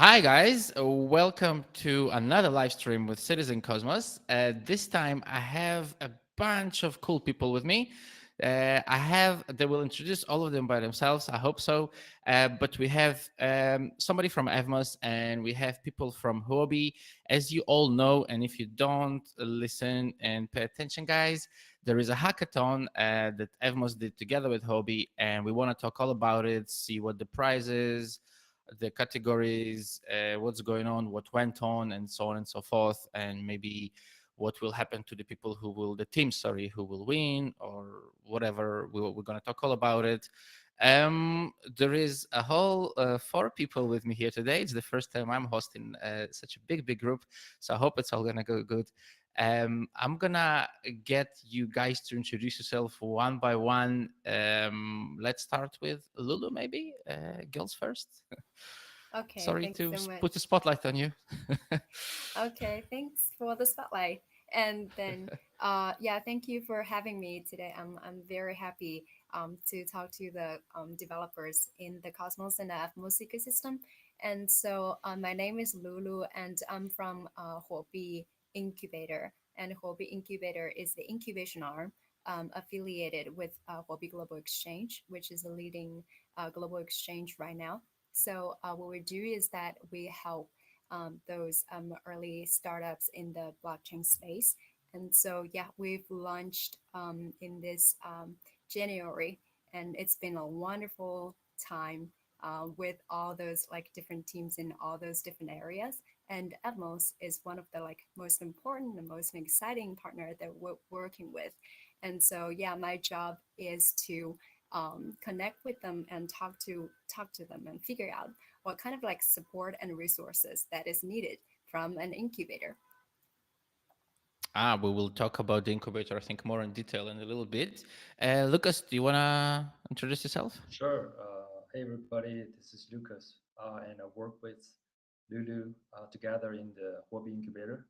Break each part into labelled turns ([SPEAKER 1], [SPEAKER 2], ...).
[SPEAKER 1] Hi guys, welcome to another live stream with Citizen Cosmos. This time I have a bunch of cool people with me. They will introduce all of them by themselves, I hope so. But we have somebody from Evmos and we have people from Huobi. As you all know, and if you don't, listen and pay attention, guys, there is a hackathon that Evmos did together with Huobi, and we want to talk all about it, see what the prize is, the categories, what's going on, what went on, and so on and so forth, and maybe what will happen to the people the teams, sorry, who will win or whatever. We're going to talk all about it. There is a whole 4 people with me here today. It's the first time I'm hosting such a big group, so I hope it's all going to go good. I'm gonna get you guys to introduce yourself one by one. Let's start with Lulu, maybe. Girls first.
[SPEAKER 2] Okay,
[SPEAKER 1] Sorry
[SPEAKER 2] thanks
[SPEAKER 1] to
[SPEAKER 2] so much.
[SPEAKER 1] put the spotlight on you.
[SPEAKER 2] Okay, thanks for the spotlight. And then, yeah, thank you for having me today. I'm very happy to talk to the developers in the Cosmos and the Atmos ecosystem. And so, my name is Lulu, and I'm from Huobi Incubator. And Huobi Incubator is the incubation arm affiliated with Huobi Global Exchange, which is a leading global exchange right now. So what we do is that we help those early startups in the blockchain space. And so, yeah, we've launched in this January, and it's been a wonderful time with all those like different teams in all those different areas. And Atmos is one of the like most important and most exciting partner that we're working with. And so, yeah, my job is to connect with them and talk to them and figure out what kind of like support and resources that is needed from an incubator.
[SPEAKER 1] We will talk about the incubator, I think, more in detail in a little bit. Lucas, do you wanna introduce yourself?
[SPEAKER 3] Sure. Hey, everybody, this is Lucas, and I work with Lulu together in the Huobi Incubator.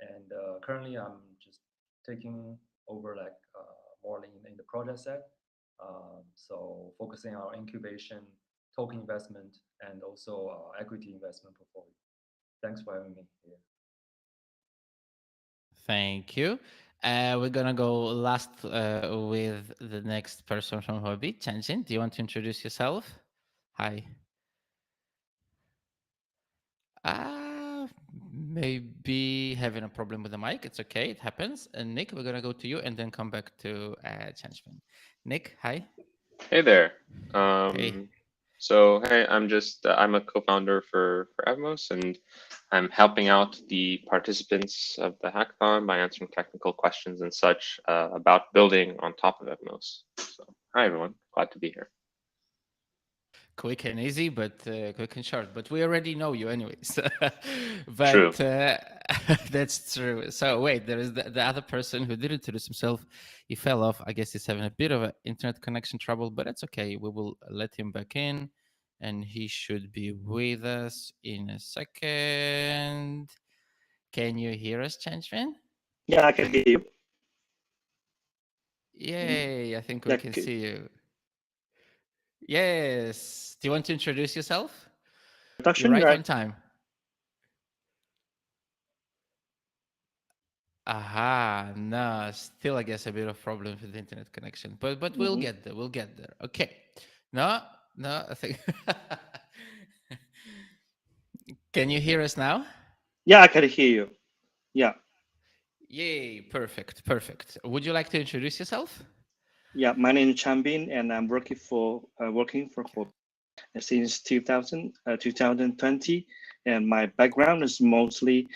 [SPEAKER 3] And currently, I'm just taking over like more in the project side. So focusing on incubation, token investment, and also equity investment portfolio. Thanks for having me here.
[SPEAKER 1] Thank you. We're gonna go last with the next person from Hobby. Changjin, do you want to introduce yourself? Hi. Uh, Maybe having a problem with the mic. It's okay. It happens. And Nick, we're gonna go to you and then come back to Changjin. Nick, hi.
[SPEAKER 4] Hey there.
[SPEAKER 1] Hey.
[SPEAKER 4] Hey, I'm a co-founder for Evmos, and I'm helping out the participants of the hackathon by answering technical questions and such about building on top of Evmos. So, hi everyone, glad to be here.
[SPEAKER 1] Quick and easy, but quick and short. But we already know you, anyways.
[SPEAKER 4] True.
[SPEAKER 1] But that's true. So wait, there is the other person who did introduce himself. He fell off. I guess he's having a bit of an internet connection trouble, but it's okay. We will let him back in, and he should be with us in a second. Can you hear us, Changeman?
[SPEAKER 5] Yeah, I can hear you.
[SPEAKER 1] Yay! I think we
[SPEAKER 5] Yeah,
[SPEAKER 1] can see you. Yes. Do you want to introduce yourself? You're
[SPEAKER 5] production,
[SPEAKER 1] right
[SPEAKER 5] right?
[SPEAKER 1] on time. Aha, no, still I guess a bit of problem with the internet connection, but we'll
[SPEAKER 5] Mm-hmm.
[SPEAKER 1] get there. We'll get there. Okay. No, no, I think. Can you hear us now?
[SPEAKER 5] Yeah, I can hear you. Yeah,
[SPEAKER 1] Yay! Perfect, perfect. Would you like to introduce yourself?
[SPEAKER 5] yeah. My name is Changbin, and I'm working for Huobi since 2020. And my background is mostly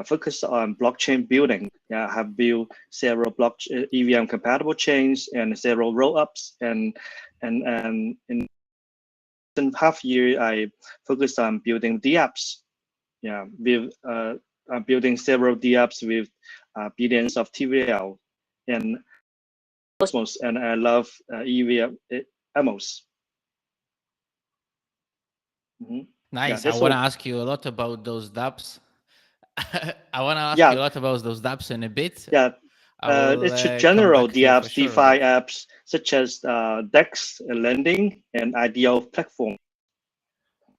[SPEAKER 5] focused on blockchain building. Yeah, I have built several EVM compatible chains and several roll-ups, and in half year I focused on building DApps. Yeah, with building several DApps with billions of TVL and Cosmos, and I love EVM Amos. Yeah,
[SPEAKER 1] Nice. I
[SPEAKER 5] that's
[SPEAKER 1] want to
[SPEAKER 5] all.
[SPEAKER 1] ask you a lot about those dApps. I want to ask you
[SPEAKER 5] Yeah,
[SPEAKER 1] a lot about those dApps in a bit.
[SPEAKER 5] yeah.
[SPEAKER 1] I will
[SPEAKER 5] It's a
[SPEAKER 1] come
[SPEAKER 5] general
[SPEAKER 1] back to you for
[SPEAKER 5] DApps,
[SPEAKER 1] sure on
[SPEAKER 5] DeFi
[SPEAKER 1] it.
[SPEAKER 5] apps such as DEX, lending, and ideal platform.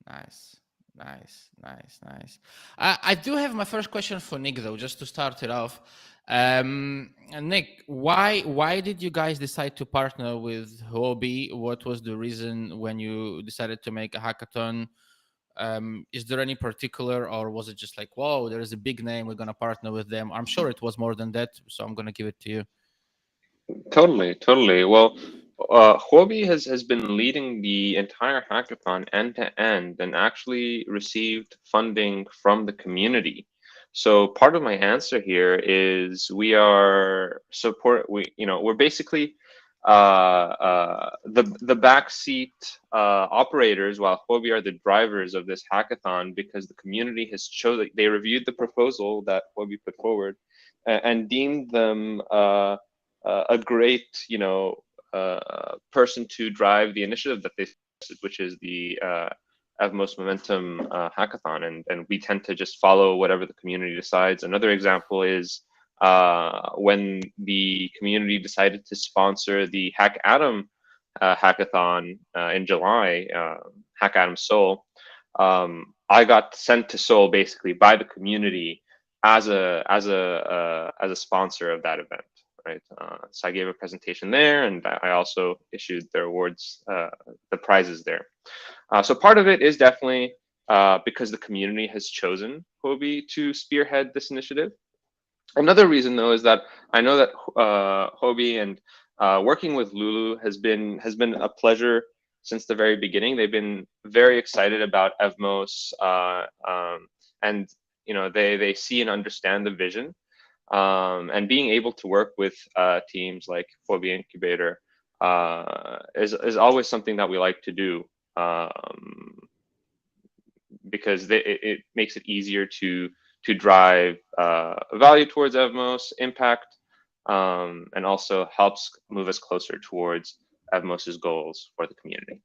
[SPEAKER 1] Nice. Nice, nice, nice. I do have my first question for Nick though, just to start it off. Nick, why did you guys decide to partner with Huobi? What was the reason when you decided to make a hackathon? Is there any particular, or was it just like, whoa, there is a big name, we're gonna partner with them? I'm sure it was more than that, so I'm gonna give it to you.
[SPEAKER 4] Totally, totally. Well, Huobi has been leading the entire hackathon end to end and actually received funding from the community. So part of my answer here is we're basically the backseat operators, while Huobi are the drivers of this hackathon, because the community has chosen. They reviewed the proposal that Huobi put forward and deemed them a great, person to drive the initiative that they suggested, which is the Evmos Momentum Hackathon, and we tend to just follow whatever the community decides. Another example is when the community decided to sponsor the Hack Atom Hackathon in July, Hack Atom Seoul. I got sent to Seoul basically by the community as a sponsor of that event. Right. So I gave a presentation there, and I also issued the awards, the prizes there. So part of it is definitely because the community has chosen Huobi to spearhead this initiative. Another reason, though, is that I know that Huobi and working with Lulu has been a pleasure since the very beginning. They've been very excited about Evmos, and they see and understand the vision. And being able to work with teams like Huobi Incubator is always something that we like to do, because it makes it easier to drive value towards Evmos, impact, and also helps move us closer towards Evmos's goals for the community.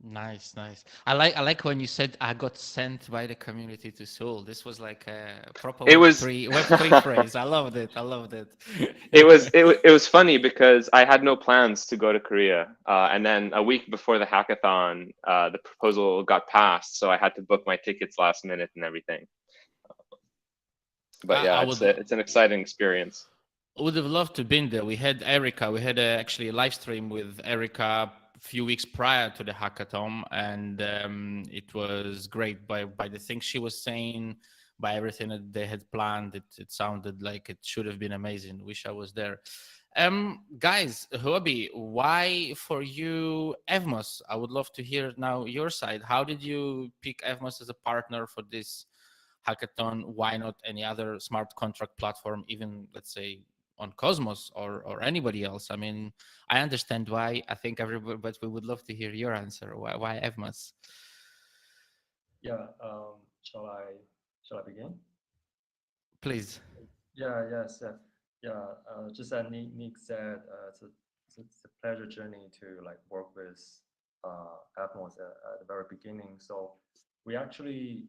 [SPEAKER 1] Nice, nice. I like when you said I got sent by the community to Seoul. This was like a proper
[SPEAKER 4] It was
[SPEAKER 1] Web3 phrase. I loved it. I loved it.
[SPEAKER 4] it was funny because I had no plans to go to Korea, and then a week before the hackathon, the proposal got passed, so I had to book my tickets last minute and everything. But
[SPEAKER 1] I
[SPEAKER 4] yeah,
[SPEAKER 1] would
[SPEAKER 4] it's an exciting experience.
[SPEAKER 1] would have loved to been there. We had Erica. We had actually a live stream with Erica a few weeks prior to the hackathon, and it was great. By the things she was saying, by everything that they had planned, it sounded like it should have been amazing. Wish I was there. Guys, Huobi, why for you Evmos? I would love to hear now your side. How did you pick Evmos as a partner for this hackathon? Why not any other smart contract platform, even let's say on Cosmos or anybody else? I mean, I understand why. I think everybody, but we would love to hear your answer. Why Evmos?
[SPEAKER 3] Yeah. Shall I begin?
[SPEAKER 1] Please.
[SPEAKER 3] Yeah. Yes. Yeah. Just as Nick said, it's a pleasure journey to like work with Evmos at the very beginning. So we actually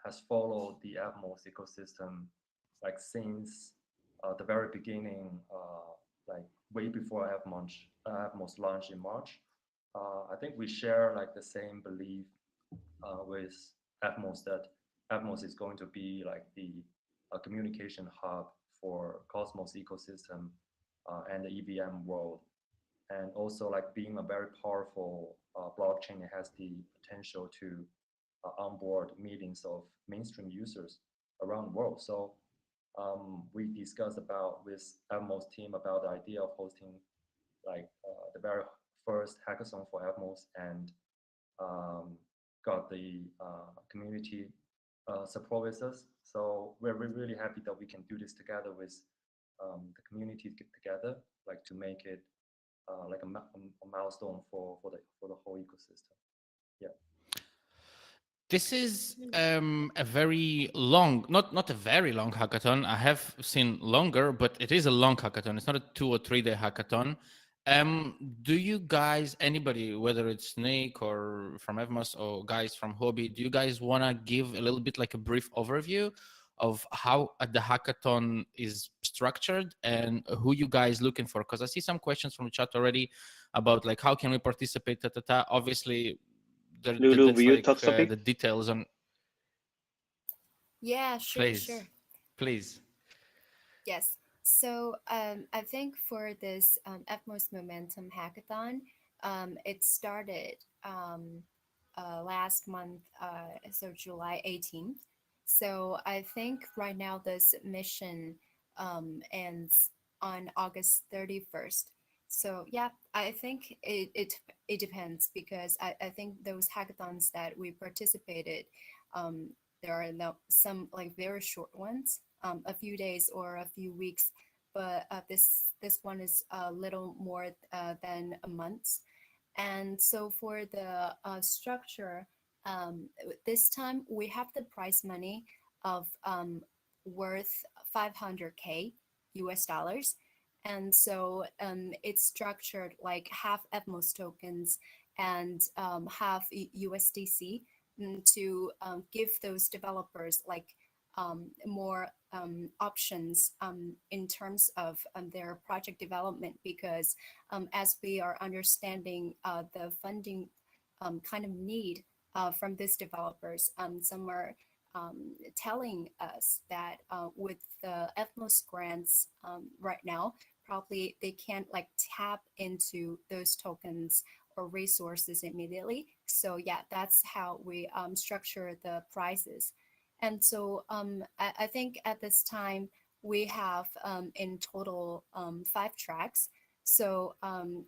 [SPEAKER 3] has followed the Evmos ecosystem like since the very beginning, like way before Evmos launch in March. I think we share like the same belief with Evmos that Evmos is going to be like the communication hub for Cosmos ecosystem and the EVM world. And also like being a very powerful blockchain, it has the potential to onboard millions of mainstream users around the world. So we discussed about with Evmos team about the idea of hosting like the very first hackathon for Evmos, and got the community support with us. So we're really happy that we can do this together with the community together, like to make it like a milestone for the whole ecosystem. Yeah.
[SPEAKER 1] This is a very long, not a very long hackathon. I have seen longer, but it is a long hackathon. It's not a 2 or 3 day hackathon. Do you guys, anybody, whether it's Nick or from Evmos or guys from Huobi, do you guys want to give a little bit like a brief overview of how the hackathon is structured and who you guys looking for? Because I see some questions from the chat already about like how can we participate. Obviously,
[SPEAKER 5] Lulu,
[SPEAKER 1] that's
[SPEAKER 5] will you
[SPEAKER 1] like
[SPEAKER 5] talk something?
[SPEAKER 1] the details on.
[SPEAKER 2] Yeah, sure,
[SPEAKER 1] Please,
[SPEAKER 2] sure.
[SPEAKER 1] please.
[SPEAKER 2] Yes. So I think for this Evmos Momentum Hackathon, it started last month, so July 18th. So I think right now the submission ends on August 31st. So yeah, I think it depends because I think those hackathons that we participated, um, there are no, some like very short ones, a few days or a few weeks, but this one is a little more than a month. And so for the structure, this time we have the prize money of worth 500K US dollars. And so it's structured like half Evmos tokens and half USDC, to give those developers like more options in terms of their project development, because as we are understanding the funding kind of need from these developers, some are telling us that with the Ethnos grants right now, probably they can't like tap into those tokens or resources immediately. So yeah, that's how we structure the prices. And so I think at this time we have in total 5 tracks. So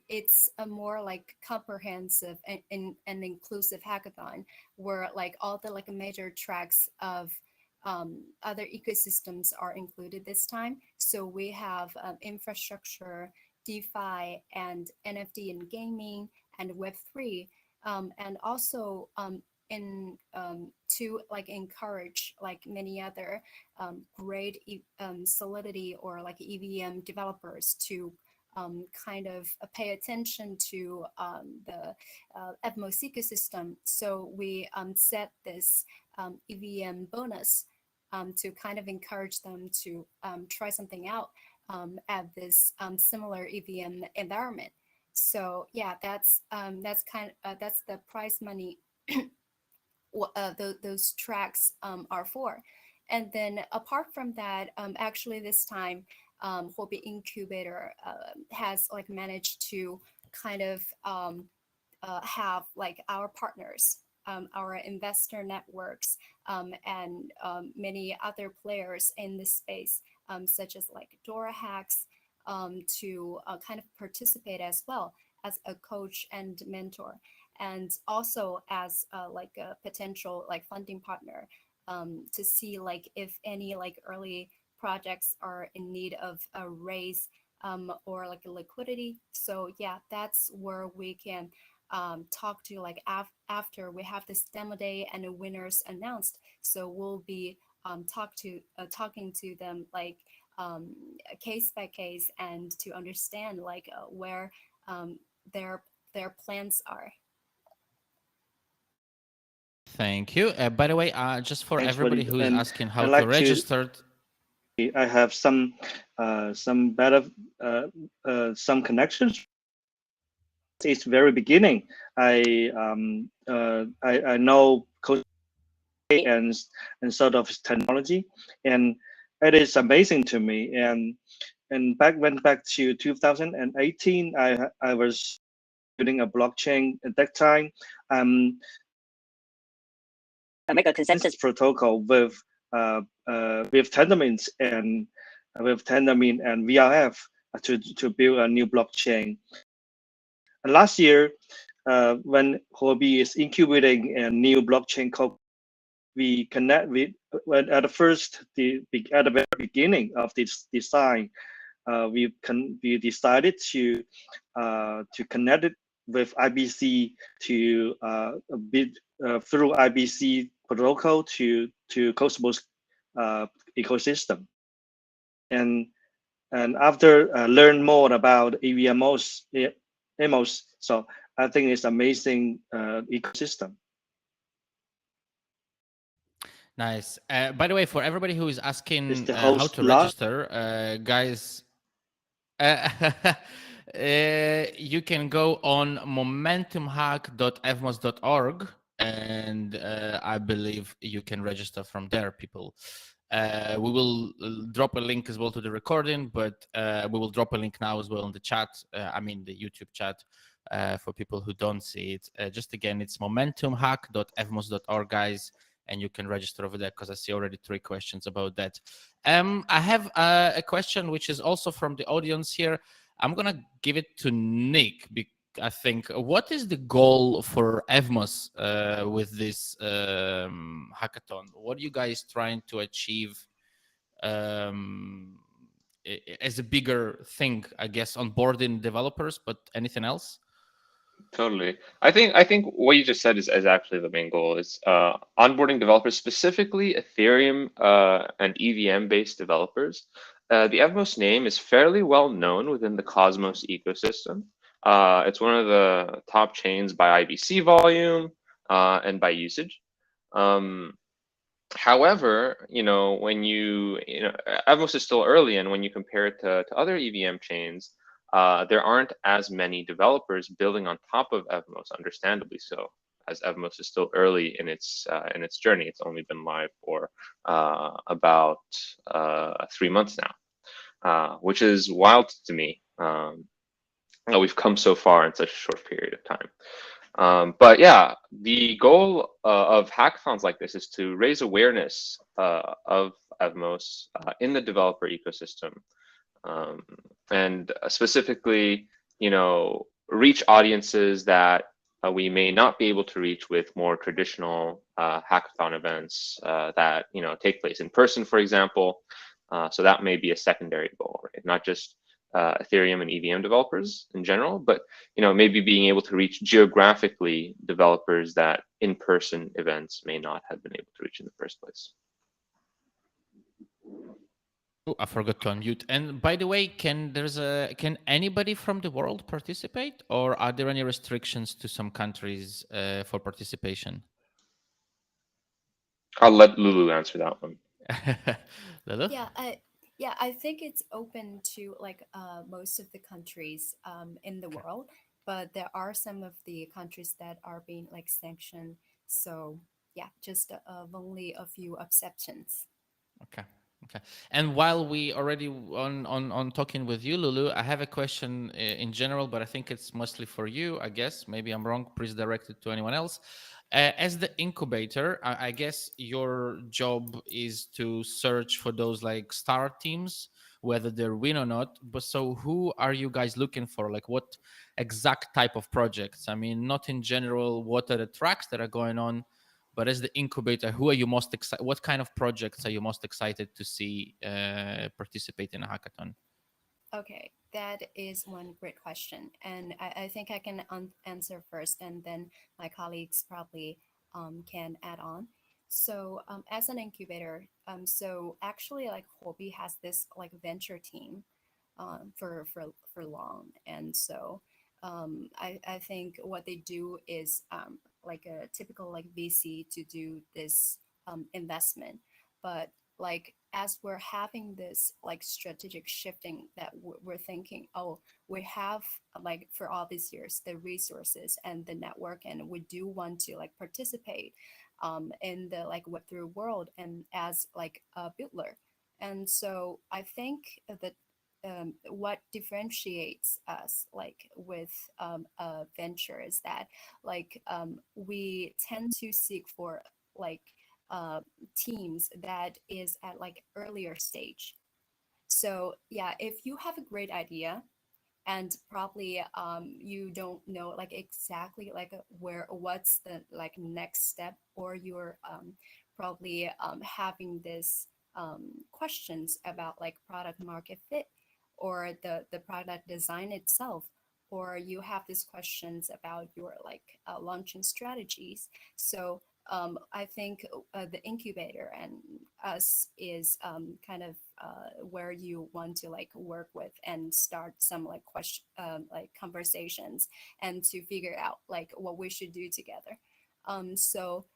[SPEAKER 2] it's a more like comprehensive and inclusive hackathon where like all the like major tracks of other ecosystems are included this time. So we have infrastructure, DeFi, and NFT and gaming, and Web3, and also in to like encourage like many other great Solidity or like EVM developers to kind of pay attention to the Evmos ecosystem. So we set this EVM bonus to kind of encourage them to try something out at this similar EVM environment. So yeah, that's that's the prize money those tracks are for. And then apart from that, actually this time, Huobi Incubator has like managed to kind of have like our partners, our investor networks, and many other players in this space, such as like Dora Hacks, to kind of participate as well as a coach and mentor, and also as like a potential like funding partner, to see like if any like early projects are in need of a raise, or like a liquidity. So yeah, that's where we can talk to like after we have this demo day and the winners announced. So we'll be talking to them like case by case, and to understand like where their plans are.
[SPEAKER 1] Thank you. By the way, just for
[SPEAKER 5] Thanks,
[SPEAKER 1] everybody
[SPEAKER 5] buddy.
[SPEAKER 1] who is
[SPEAKER 5] And
[SPEAKER 1] asking how
[SPEAKER 5] I'd
[SPEAKER 1] to
[SPEAKER 5] like to.
[SPEAKER 1] register.
[SPEAKER 5] I have some better some connections. It's very beginning. I know code and sort of technology, and it is amazing to me. And back to 2018, I was building a blockchain at that time. I make a consensus protocol with Tendermint and VRF to build a new blockchain. And last year, when Huobi is incubating a new blockchain code, we connect with at the at the very beginning of this design, we decided to connect it with IBC to bid through IBC protocol to Cosmos ecosystem, and after learn more about EVMOS, so I think it's amazing ecosystem.
[SPEAKER 1] Nice. By the way, for everybody who is asking
[SPEAKER 5] The
[SPEAKER 1] how
[SPEAKER 5] host
[SPEAKER 1] to register, guys, you can go on momentumhack.evmos.org and I believe you can register from there, people. We will drop a link as well to the recording, but we will drop a link now as well in the chat. I mean, the YouTube chat for people who don't see it. Just again, it's momentumhack.evmos.org, guys, and you can register over there because I see already 3 questions about that. I have a question which is also from the audience here. I'm going to give it to Nick. I think, what is the goal for Evmos with this hackathon? What are you guys trying to achieve as a bigger thing, I guess, onboarding developers, but anything else?
[SPEAKER 4] Totally. I think what you just said is actually the main goal is onboarding developers, specifically Ethereum and EVM based developers. The Evmos name is fairly well known within the Cosmos ecosystem. It's one of the top chains by IBC volume and by usage. However, when Evmos is still early, and when you compare it to other EVM chains, there aren't as many developers building on top of Evmos, understandably so, as Evmos is still early in its journey. It's only been live for about 3 months now, which is wild to me. That we've come so far in such a short period of time. But yeah, the goal of hackathons like this is to raise awareness of Evmos in the developer ecosystem, and specifically, reach audiences that we may not be able to reach with more traditional hackathon events that take place in person, for example. So that may be a secondary goal, right? Not just Ethereum and EVM developers in general, but maybe being able to reach geographically developers that in-person events may not have been able to reach in the first place.
[SPEAKER 1] Oh, I forgot to unmute. And by the way, can anybody from the world participate, or are there any restrictions to some countries for participation?
[SPEAKER 4] I'll let Lulu answer that one.
[SPEAKER 1] Lulu?
[SPEAKER 2] I think it's open to like most of the countries in the world, but there are some of the countries that are being like sanctioned. So yeah, just only a few exceptions.
[SPEAKER 1] Okay. And while we already on talking with you, Lulu, I have a question in general, but I think it's mostly for you, I guess. Maybe I'm wrong. Please direct it to anyone else. As the incubator, I guess your job is to search for those like star teams, whether they're win or not. But so who are you guys looking for? Like what exact type of projects? I mean, not in general, what are the tracks that are going on, but as the incubator, who are you most excited? What kind of projects are you most excited to see participate in a hackathon?
[SPEAKER 2] Okay, that is one great question. And I think I can answer first, and then my colleagues probably can add on. So as an incubator, so actually like Huobi has this like venture team for long. And so I think what they do is like a typical like VC to do this investment. But like as we're having this like strategic shifting that we're thinking, oh, we have like for all these years the resources and the network, and we do want to like participate in the like Web3 world and as like a builder. And so I think that what differentiates us like with a venture is that like we tend to seek for like teams that is at like earlier stage. So yeah, if you have a great idea and probably you don't know like exactly like what's the like next step, or you're probably having this questions about like product market fit or the product design itself, or you have these questions about your like launching strategies. So I think the incubator and us is kind of where you want to like work with and start some like question like conversations and to figure out like what we should do together. So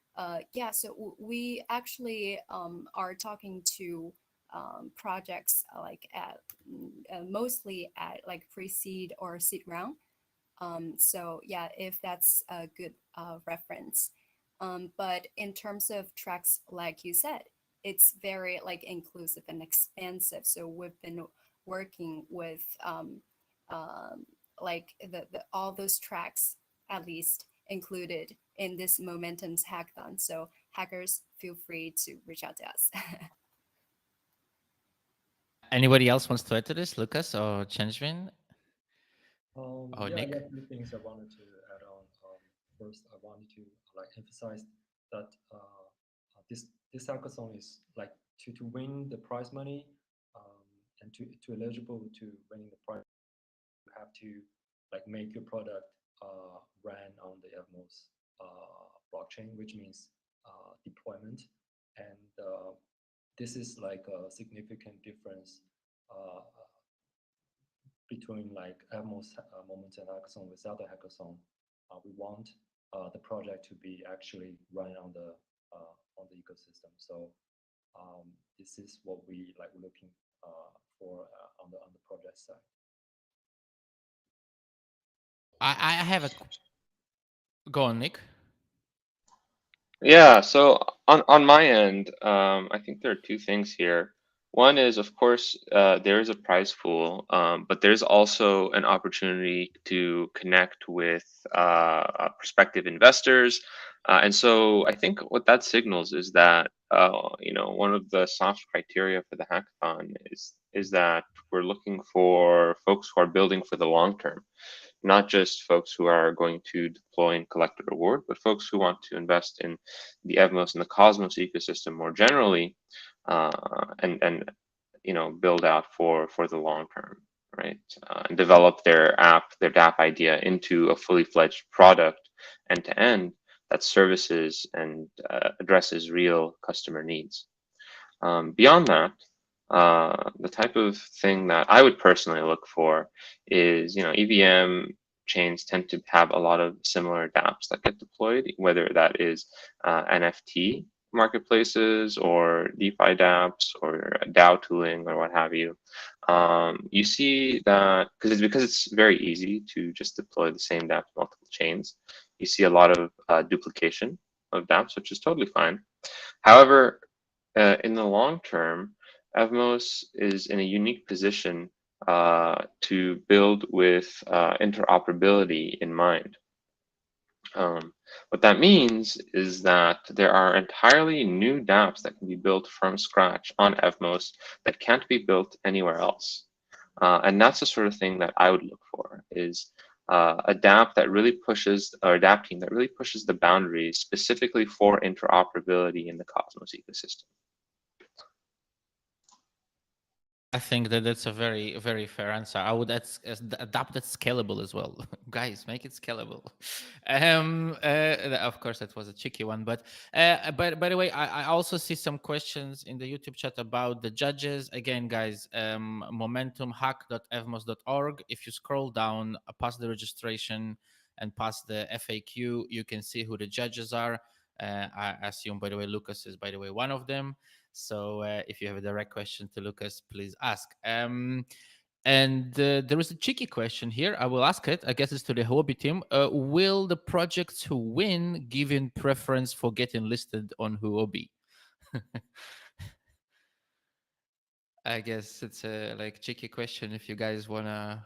[SPEAKER 2] we actually are talking to projects like at mostly at like pre-seed or seed round. So yeah, if that's a good reference. But in terms of tracks, like you said, it's very like inclusive and expansive. So we've been working with like the all those tracks at least included in this Momentum's hackathon. So hackers, feel free to reach out to us.
[SPEAKER 1] Anybody else wants to add to this, Lucas or Changbin or
[SPEAKER 3] Yeah,
[SPEAKER 1] Nick?
[SPEAKER 3] a few things I wanted to add on. First, I wanted to emphasize that this hackathon is like to win the prize money and to eligible to winning the prize, you have to like make your product run on the Evmos blockchain, which means deployment, and this is like a significant difference between like Evmos Momentum Hackathon with other hackathon. We want the project to be actually running on the ecosystem. So this is what we like looking for on the project side.
[SPEAKER 1] I have a go on, Nick.
[SPEAKER 4] Yeah, so on my end, I think there are two things here. One is, of course, there is a prize pool, but there's also an opportunity to connect with prospective investors. And so I think what that signals is that, one of the soft criteria for the hackathon is that we're looking for folks who are building for the long term, not just folks who are going to deploy and collect a reward, but folks who want to invest in the Evmos and the Cosmos ecosystem more generally, and build out for the long term, right? And develop their DApp idea into a fully fledged product end to end that services and addresses real customer needs. Beyond that, the type of thing that I would personally look for is, EVM chains tend to have a lot of similar dApps that get deployed, whether that is NFT marketplaces or DeFi dApps or DAO tooling or what have you. You see that because it's very easy to just deploy the same dApp to multiple chains. You see a lot of duplication of dApps, which is totally fine. However, in the long term, Evmos is in a unique position to build with interoperability in mind. What that means is that there are entirely new dApps that can be built from scratch on Evmos that can't be built anywhere else. And that's the sort of thing that I would look for, is a dApp that really pushes, or a dApp team that really pushes the boundaries specifically for interoperability in the Cosmos ecosystem.
[SPEAKER 1] I think that that's a very, very fair answer. I would adapt it scalable as well. Guys, make it scalable. Of course, that was a tricky one. But by the way, I also see some questions in the YouTube chat about the judges. Again, guys, momentumhack.evmos.org. If you scroll down past the registration and past the FAQ, you can see who the judges are. I assume, by the way, Lucas is, by the way, one of them. So if you have a direct question to Lucas, please ask. And there is a cheeky question here. I will ask it. I guess it's to the Huobi team. Will the projects who win given preference for getting listed on Huobi? I guess it's a like cheeky question. If you guys wanna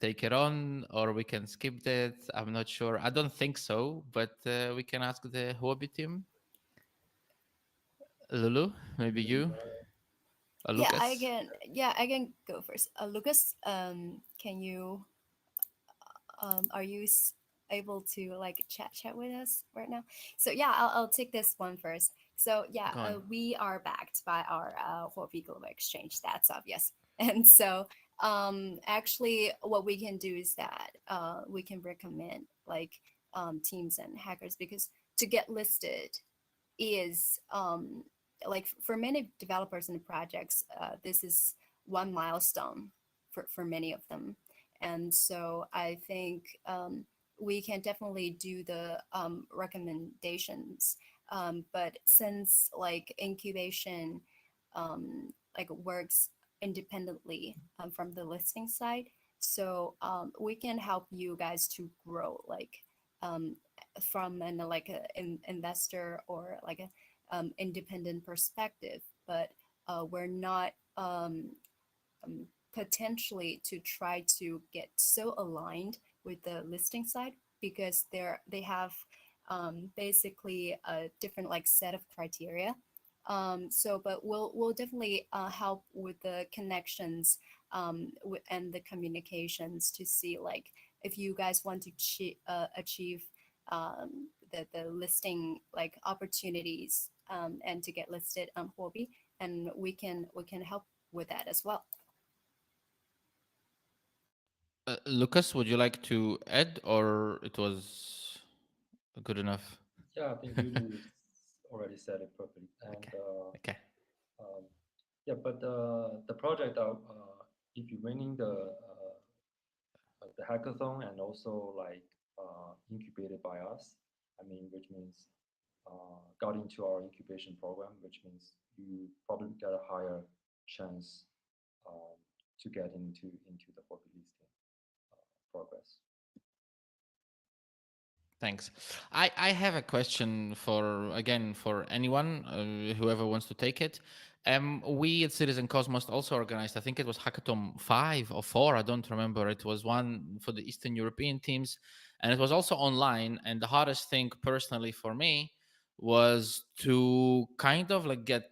[SPEAKER 1] take it on, or we can skip that. I'm not sure. I don't think so, but we can ask the Huobi team. Lulu, maybe you.
[SPEAKER 2] Yeah,
[SPEAKER 1] Lucas.
[SPEAKER 2] I can go first. Lucas, can you are you able to like chat with us right now? So yeah, I'll take this one first. So yeah, we are backed by our Huobi Global Exchange. That's obvious. And so actually, what we can do is that we can recommend like teams and hackers, because to get listed is like for many developers and projects, this is one milestone for many of them. And so I think we can definitely do the recommendations. But since like incubation like works independently from the listing side, so we can help you guys to grow like from an like investor or like a independent perspective, but we're not um, potentially to try to get so aligned with the listing side, because they have basically a different like set of criteria. So but we'll definitely help with the connections and the communications to see like if you guys want to achieve the listing like opportunities and to get listed on Huobi, and we can help with that as well.
[SPEAKER 1] Lucas, would you like to add, or it was good enough?
[SPEAKER 3] Yeah, I think Lulu already said it perfectly. And
[SPEAKER 1] Okay. Okay.
[SPEAKER 3] um, yeah, but the project, if you're winning the hackathon and also like incubated by us, I mean, which means got into our incubation program, which means you probably get a higher chance um, to get into the Huobi listing progress.
[SPEAKER 1] Thanks. I have a question for, again, for anyone, whoever wants to take it. We at Citizen Cosmos also organized, I think it was Hackathon 5 or 4, I don't remember. It was one for the Eastern European teams, and it was also online. And the hardest thing personally for me was to kind of like get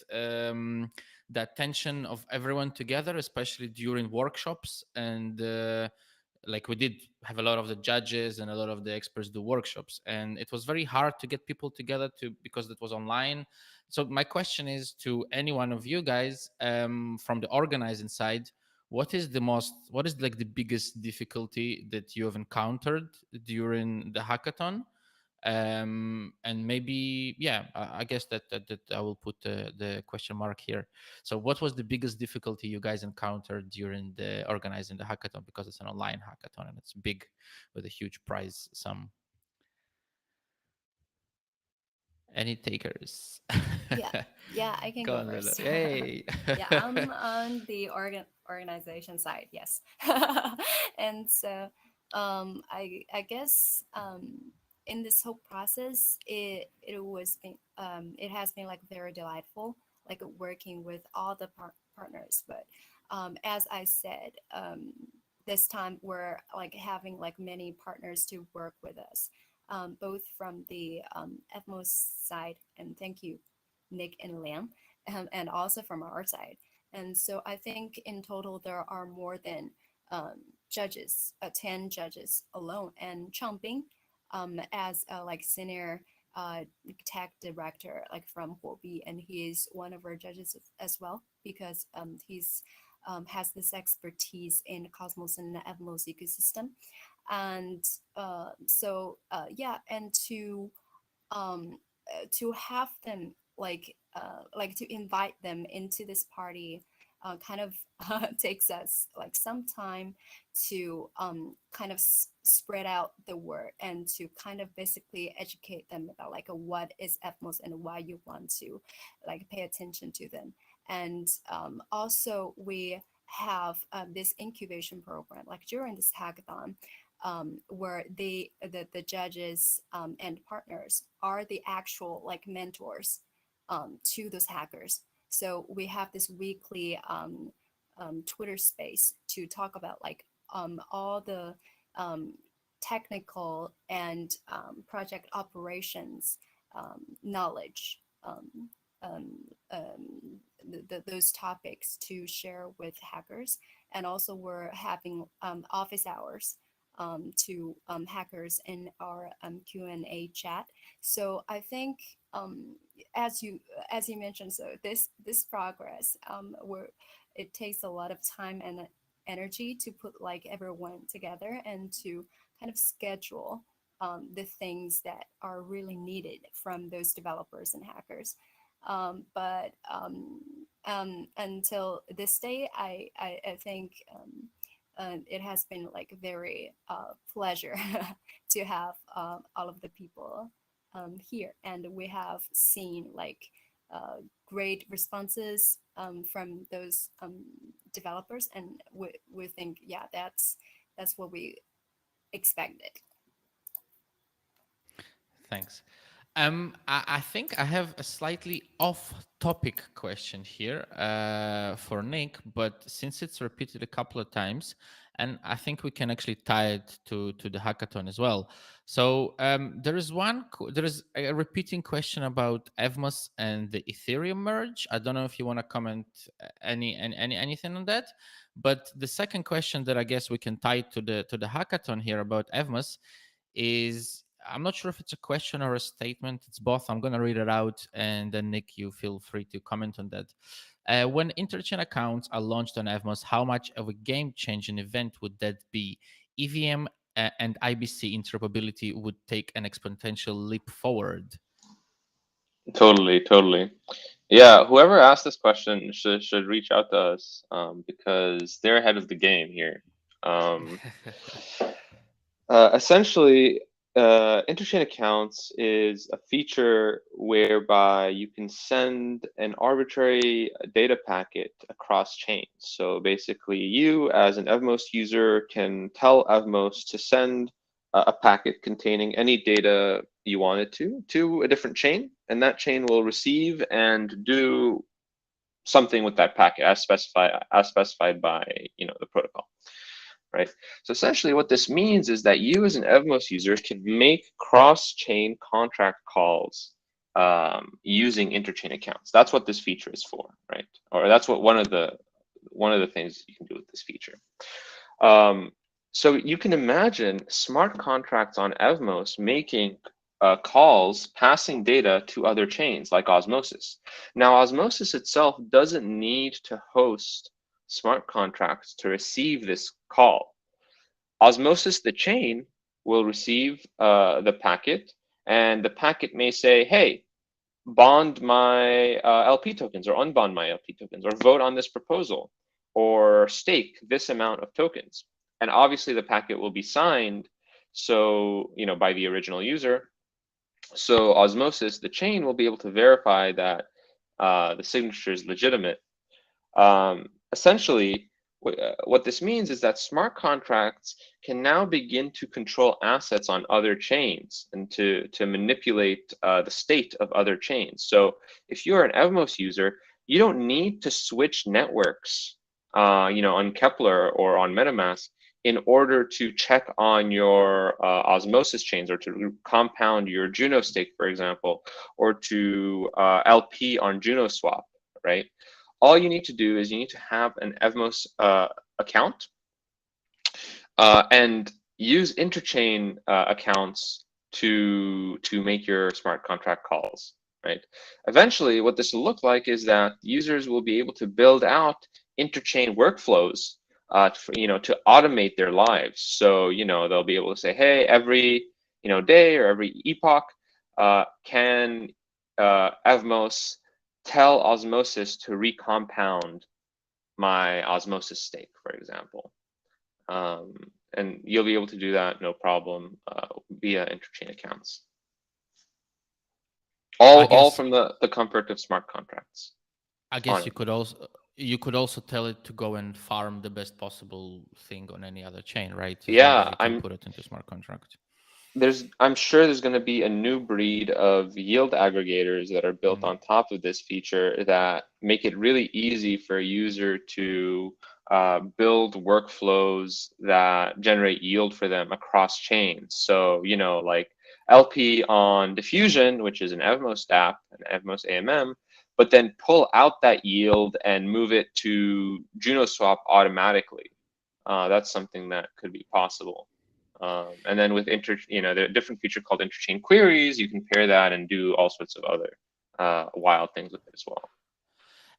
[SPEAKER 1] the attention of everyone together, especially during workshops. And like we did have a lot of the judges and a lot of the experts do workshops, and it was very hard to get people together to, because it was online. So my question is to any one of you guys, from the organizing side, what is like the biggest difficulty that you have encountered during the hackathon? And maybe, yeah, I guess that I will put the question mark here. So what was the biggest difficulty you guys encountered during the organizing the hackathon, because it's an online hackathon and it's big with a huge prize sum? Any takers?
[SPEAKER 2] Yeah, yeah, I can
[SPEAKER 1] Go
[SPEAKER 2] go
[SPEAKER 1] on, Lulu.
[SPEAKER 2] first.
[SPEAKER 1] Yay.
[SPEAKER 2] Yeah, I'm on the organization side, yes. And so I guess in this whole process it has been like very delightful, like working with all the partners. But as I said, this time we're like having like many partners to work with us, both from the Evmos side, and thank you Nick and Lam, and also from our side. And so I think in total there are more than judges, 10 judges alone, and Changbin as like senior tech director, like from Huobi, and he is one of our judges as well, because he's has this expertise in Cosmos and the Evmos ecosystem. And yeah, and um, to have them like to invite them into this party kind of takes us like some time to kind of spread out the word, and to kind of basically educate them about like what is Evmos and why you want to like pay attention to them. And also we have this incubation program like during this hackathon, where the judges and partners are the actual like mentors to those hackers. So we have this weekly Twitter space to talk about like all the um, technical and project operations knowledge, um, those topics to share with hackers. And also we're having office hours to hackers in our Q&A chat. So I think as you mentioned, so this progress where it takes a lot of time and energy to put like everyone together and to kind of schedule the things that are really needed from those developers and hackers. But until this day, I think it has been like a very pleasure to have all of the people here, and we have seen like great responses from those developers, and we think, yeah, that's what we expected.
[SPEAKER 1] Thanks. I think I have a slightly off-topic question here for Nick, but since it's repeated a couple of times, and I think we can actually tie it to the hackathon as well. So there is a repeating question about Evmos and the Ethereum merge. I don't know if you want to comment anything on that, but the second question that I guess we can tie to the hackathon here about Evmos is, I'm not sure if it's a question or a statement. It's both. I'm going to read it out, and then Nick, you feel free to comment on that. When interchain accounts are launched on Evmos, how much of a game-changing event would that be? EVM and IBC interoperability would take an exponential leap forward.
[SPEAKER 4] Totally. Yeah, whoever asked this question should reach out to us, because they're ahead of the game here. Essentially, interchain accounts is a feature whereby you can send an arbitrary data packet across chains. So basically, you as an Evmos user can tell Evmos to send a packet containing any data you want it to a different chain, and that chain will receive and do something with that packet as specified by the protocol. Right. So essentially what this means is that you as an Evmos user can make cross-chain contract calls using interchain accounts. That's what this feature is for, right? Or that's what one of the things you can do with this feature. So you can imagine smart contracts on Evmos making calls, passing data to other chains like Osmosis. Now, Osmosis itself doesn't need to host smart contracts to receive this call. Osmosis, the chain, will receive the packet, and the packet may say, hey, bond my LP tokens, or unbond my LP tokens, or vote on this proposal, or stake this amount of tokens. And obviously the packet will be signed by the original user. So Osmosis, the chain, will be able to verify that the signature is legitimate. Essentially, what this means is that smart contracts can now begin to control assets on other chains and to manipulate the state of other chains. So if you're an Evmos user, you don't need to switch networks, on Kepler or on MetaMask in order to check on your Osmosis chains, or to compound your Juno stake, for example, or to LP on Juno swap, right? All you need to do is you need to have an Evmos account and use interchain accounts to make your smart contract calls, right? Eventually, what this will look like is that users will be able to build out interchain workflows to automate their lives. So they'll be able to say, hey, every day or every epoch, can Evmos tell Osmosis to recompound my Osmosis stake, for example. And you'll be able to do that no problem via interchain accounts. All from the comfort of smart contracts.
[SPEAKER 1] I guess you could also tell it to go and farm the best possible thing on any other chain, right?
[SPEAKER 4] Yeah,
[SPEAKER 1] I'm put it into smart contract.
[SPEAKER 4] I'm sure there's going to be a new breed of yield aggregators that are built on top of this feature that make it really easy for a user to build workflows that generate yield for them across chains. So, like LP on Diffusion, which is an Evmos app, an Evmos AMM, but then pull out that yield and move it to JunoSwap automatically. That's something that could be possible. And then with the different feature called interchain queries, you can pair that and do all sorts of other wild things with it as well.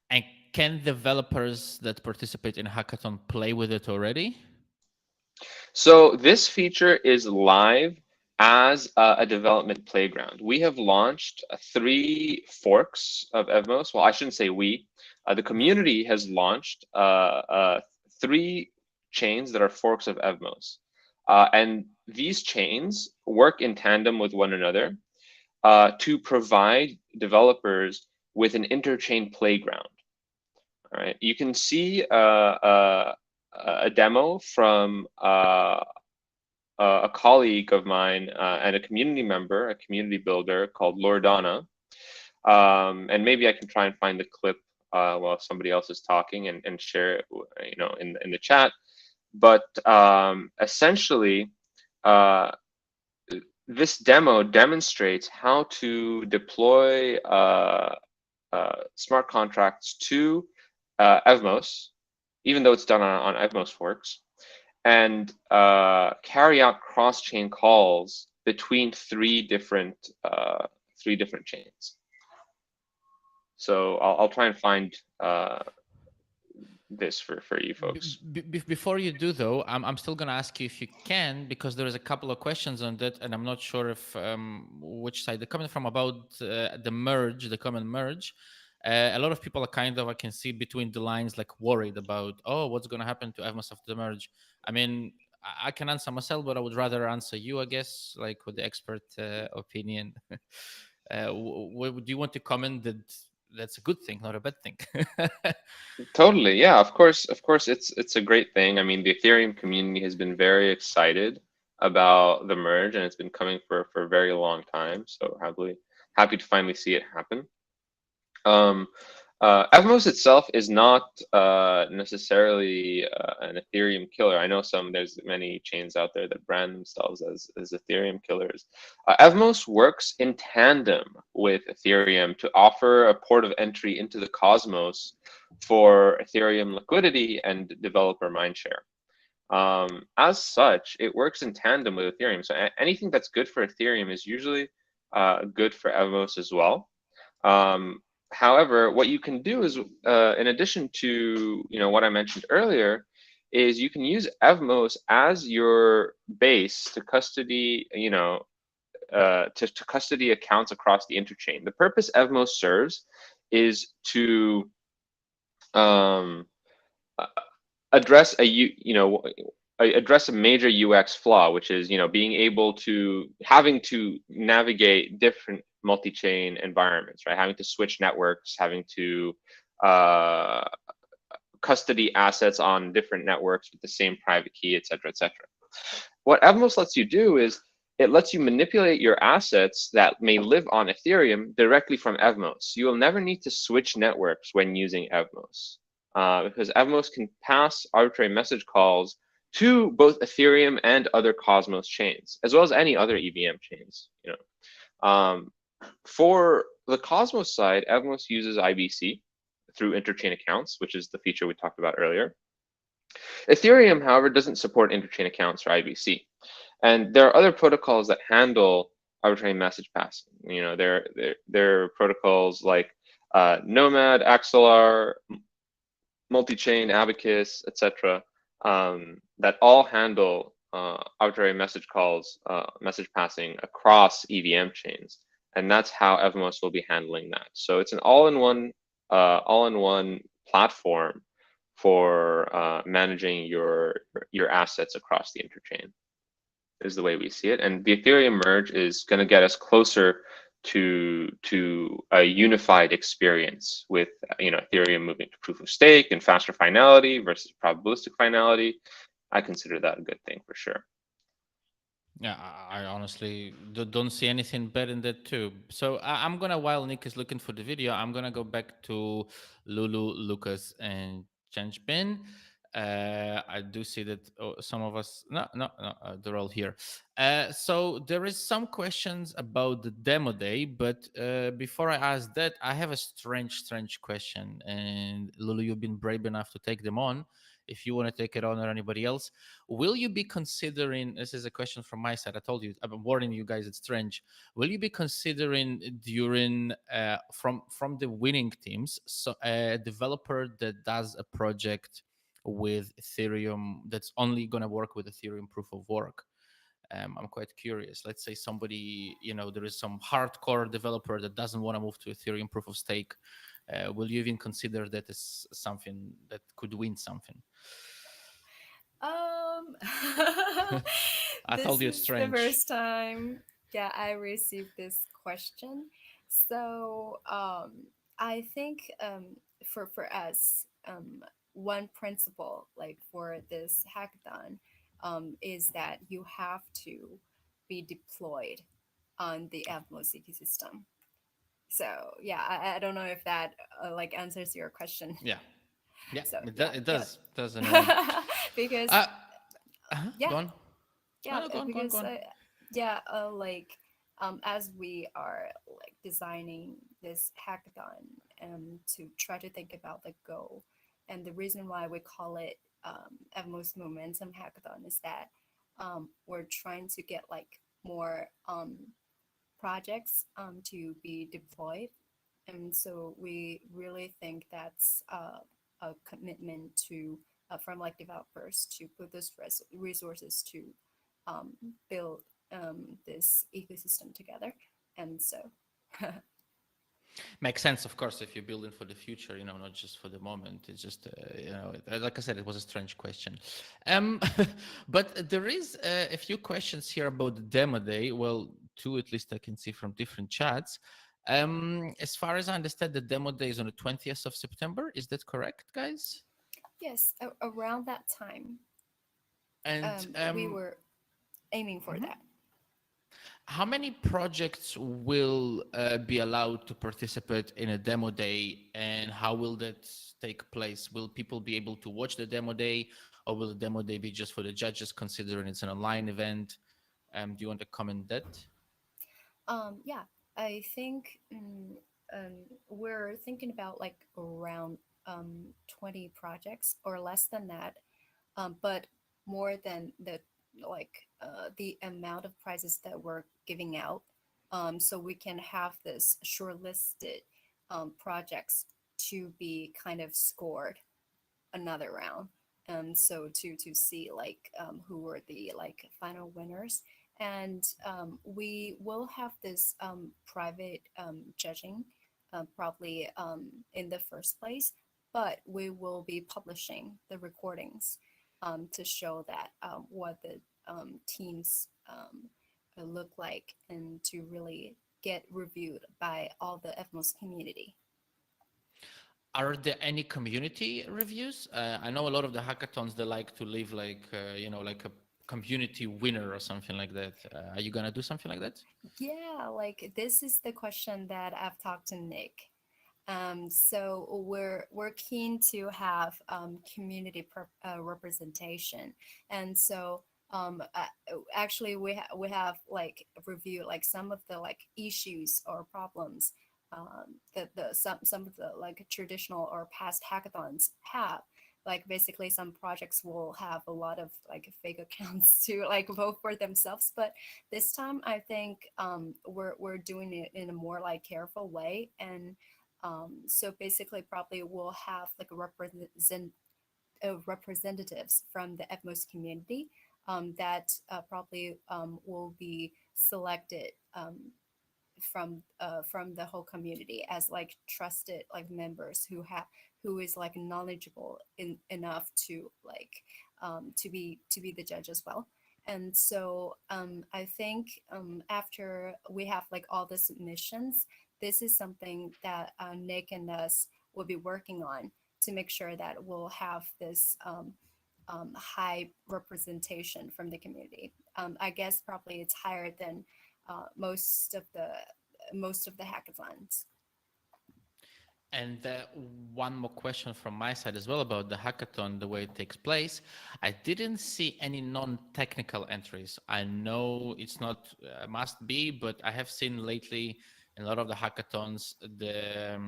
[SPEAKER 1] And can developers that participate in hackathon play with it already?
[SPEAKER 4] So this feature is live as a development playground. We have launched 3 forks of Evmos. Well, I shouldn't say we. The community has launched 3 chains that are forks of Evmos. And these chains work in tandem with one another to provide developers with an interchain playground. All right, you can see a demo from a colleague of mine and a community member, a community builder called Lordana. And maybe I can try and find the clip while somebody else is talking and share it, in the chat. But essentially, uh, this demo demonstrates how to deploy smart contracts to Evmos, even though it's done on Evmos forks, and carry out cross-chain calls between three different chains. So I'll try and find this for you folks.
[SPEAKER 1] Before you do, though, I'm still going to ask you if you can, because there is a couple of questions on that, and I'm not sure if which side they're coming from about the merge, the common merge. A lot of people are kind of, I can see between the lines, like worried about, oh, what's going to happen to Evmos after the merge. I mean, I can answer myself, but I would rather answer you, I guess, like with the expert opinion. Do you want to comment that that's a good thing, not a bad thing?
[SPEAKER 4] Totally, yeah. Of course, it's a great thing. I mean, the Ethereum community has been very excited about the merge, and it's been coming for a very long time. So happy to finally see it happen. Um, Evmos itself is not necessarily an Ethereum killer. I know there's many chains out there that brand themselves as Ethereum killers. Evmos works in tandem with Ethereum to offer a port of entry into the Cosmos for Ethereum liquidity and developer mindshare. As such, it works in tandem with Ethereum. So anything that's good for Ethereum is usually good for Evmos as well. However, what you can do is, in addition to what I mentioned earlier, is you can use Evmos as your base to custody, to custody accounts across the interchain. The purpose Evmos serves is to um, address address a major UX flaw, which is being able to having to navigate different multi-chain environments, right? Having to switch networks, having to uh, custody assets on different networks with the same private key, et cetera, et cetera. What Evmos lets you do is it lets you manipulate your assets that may live on Ethereum directly from Evmos. You will never need to switch networks when using Evmos. Because Evmos can pass arbitrary message calls to both Ethereum and other Cosmos chains, as well as any other EVM chains. For the Cosmos side, Evmos uses IBC through interchain accounts, which is the feature we talked about earlier. Ethereum, however, doesn't support interchain accounts or IBC, and there are other protocols that handle arbitrary message passing. There are protocols like Nomad, Axelar, Multichain, Abacus, etc., that all handle arbitrary message calls, message passing across EVM chains, and that's how Evmos will be handling that. So it's an all-in-one platform for managing your assets across the interchain. Is the way we see it, and the Ethereum merge is going to get us closer to a unified experience with Ethereum moving to proof of stake and faster finality versus probabilistic finality. I consider that a good thing for sure.
[SPEAKER 1] Yeah, I honestly don't see anything better in that too. So I'm gonna, while Nick is looking for the video, I'm gonna go back to Lulu, Lucas, and Changbin. I do see that some of us, no, they're all here. So there is some questions about the demo day, but before I ask that, I have a strange question. And Lulu, you've been brave enough to take them on. If you want to take it on, or anybody else, will you be considering? This is a question from my side. I told you, I've been warning you guys. It's strange. Will you be considering during from the winning teams, so a developer that does a project with Ethereum that's only going to work with Ethereum proof of work? I'm quite curious. Let's say somebody, there is some hardcore developer that doesn't want to move to Ethereum proof of stake. Will you even consider that as something that could win something? I
[SPEAKER 2] This
[SPEAKER 1] told you it's
[SPEAKER 2] is the
[SPEAKER 1] strange.
[SPEAKER 2] first time, yeah, I received this question. So I think for us, one principle like for this hackathon, is that you have to be deployed on the Evmos ecosystem. So yeah, I don't know if that like answers your question.
[SPEAKER 1] Yeah. Yeah,
[SPEAKER 2] So
[SPEAKER 1] it,
[SPEAKER 2] yeah,
[SPEAKER 1] it
[SPEAKER 2] yeah.
[SPEAKER 1] does in a way.
[SPEAKER 2] Because
[SPEAKER 1] Uh,
[SPEAKER 2] yeah,
[SPEAKER 1] Go on.
[SPEAKER 2] yeah,
[SPEAKER 1] No, no, go on, go on, go
[SPEAKER 2] because
[SPEAKER 1] on.
[SPEAKER 2] yeah, like as we are like designing this hackathon to try to think about the goal, and the reason why we call it Evmos Momentum Hackathon is that we're trying to get like more projects to be deployed, and so we really think that's a commitment to from like developers to put those resources to build this ecosystem together. And so
[SPEAKER 1] Makes sense, of course, if you're building for the future, not just for the moment. It's just, like I said, it was a strange question. But there is a few questions here about the demo day. Well, two at least I can see from different chats. As far as I understand, the demo day is on the 20th of September. Is that correct, guys?
[SPEAKER 2] yes, around that time,
[SPEAKER 1] And
[SPEAKER 2] we were aiming for
[SPEAKER 1] mhm.
[SPEAKER 2] that.
[SPEAKER 1] How many projects will be allowed to participate in a demo day, and how will that take place? Will people be able to watch the demo day, or will the demo day be just for the judges, considering it's an online event? Do you want to comment that?
[SPEAKER 2] Yeah, I think we're thinking about like around 20 projects or less than that, but more than the amount of prizes that we're giving out, so we can have this shortlisted projects to be kind of scored another round. So to see like who were the like final winners, and we will have this private judging probably in the first place, but we will be publishing the recordings to show that what the teams look like, and to really get reviewed by all the Evmos community.
[SPEAKER 1] Are there any community reviews? I know a lot of the hackathons, they like to leave like, like a community winner or something like that. Are you going to do something like that?
[SPEAKER 2] Yeah, like this is the question that I've talked to Nick. So we're keen to have community representation, and so actually we have like reviewed like some of the like issues or problems that the some of the like traditional or past hackathons have. Like basically some projects will have a lot of like fake accounts to like vote for themselves, but this time I think we're doing it in a more like careful way. And so basically probably we'll have like a representatives from the Evmos community that probably will be selected from the whole community as like trusted like members who is like knowledgeable enough to like to be the judge as well. And so I think after we have like all the submissions, this is something that Nick and us will be working on to make sure that we'll have this high representation from the community. I guess probably it's higher than most of the hackathons.
[SPEAKER 1] And one more question from my side as well about the hackathon, the way it takes place. I didn't see any non-technical entries. I know it's not a must be, but I have seen lately in a lot of the hackathons, the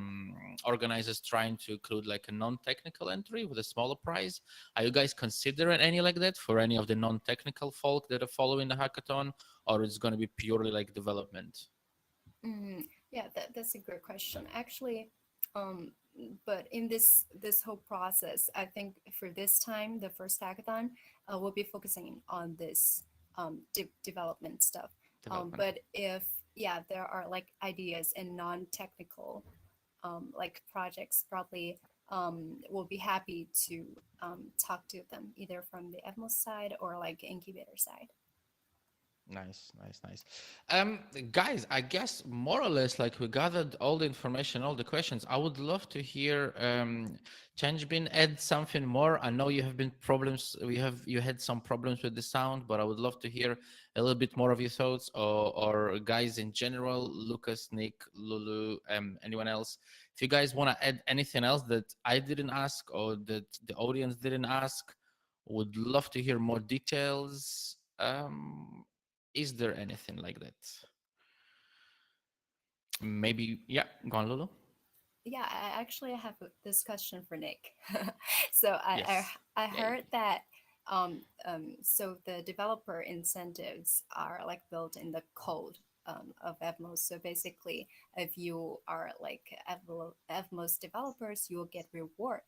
[SPEAKER 1] organizers trying to include like a non-technical entry with a smaller prize. Are you guys considering any like that for any of the non-technical folk that are following the hackathon, or it's going to be purely like development?
[SPEAKER 2] Yeah, that's a great question. Actually, um, but in this whole process, I think for this time, the first hackathon, we'll be focusing on this development stuff.
[SPEAKER 1] Development.
[SPEAKER 2] But if yeah, there are like ideas and non-technical like projects, probably we'll be happy to talk to them either from the Evmos side or like incubator side.
[SPEAKER 1] Nice, nice, nice. Guys, I guess more or less like we gathered all the information, all the questions. I would love to hear Changbin add something more. I know you have been problems. You had some problems with the sound, but I would love to hear a little bit more of your thoughts, or guys in general, Lucas, Nick, Lulu, anyone else. If you guys want to add anything else that I didn't ask or that the audience didn't ask, would love to hear more details. Is there anything like that? Maybe, yeah, go on, Lulu.
[SPEAKER 2] Yeah, I actually have this question for Nick. So
[SPEAKER 1] Yes.
[SPEAKER 2] I
[SPEAKER 1] Yay.
[SPEAKER 2] heard that so the developer incentives are like built in the code of Evmos. So basically, if you are like Evmos developers, you will get reward